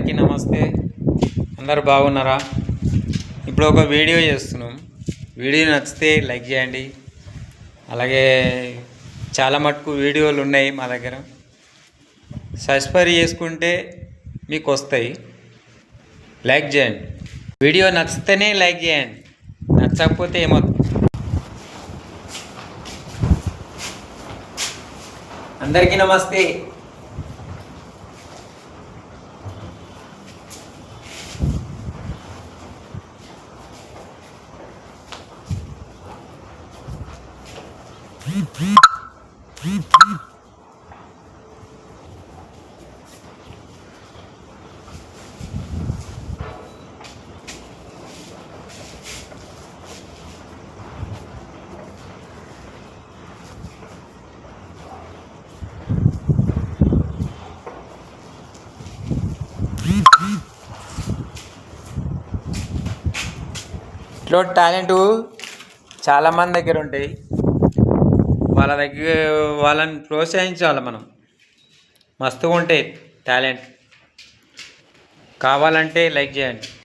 అందరికీ నమస్తే. అందరు బాగున్నారా? ఇప్పుడు ఒక వీడియో చేస్తున్నాం. వీడియో నచ్చితే లైక్ చేయండి. అలాగే చాలా మటుకు వీడియోలు ఉన్నాయి మా దగ్గర. సబ్స్క్రైబ్ చేసుకుంటే మీకు వస్తాయి. లైక్ చేయండి. వీడియో నచ్చితేనే లైక్ చేయండి, నచ్చకపోతే ఏమవుతుంది. అందరికీ నమస్తే. ఇట్లా టాలెంట్ చాలామంది దగ్గర ఉంటాయి. వాళ్ళని ప్రోత్సహించాలి మనం. మస్తుగా ఉంటాయి టాలెంట్. కావాలంటే లైక్ చేయండి.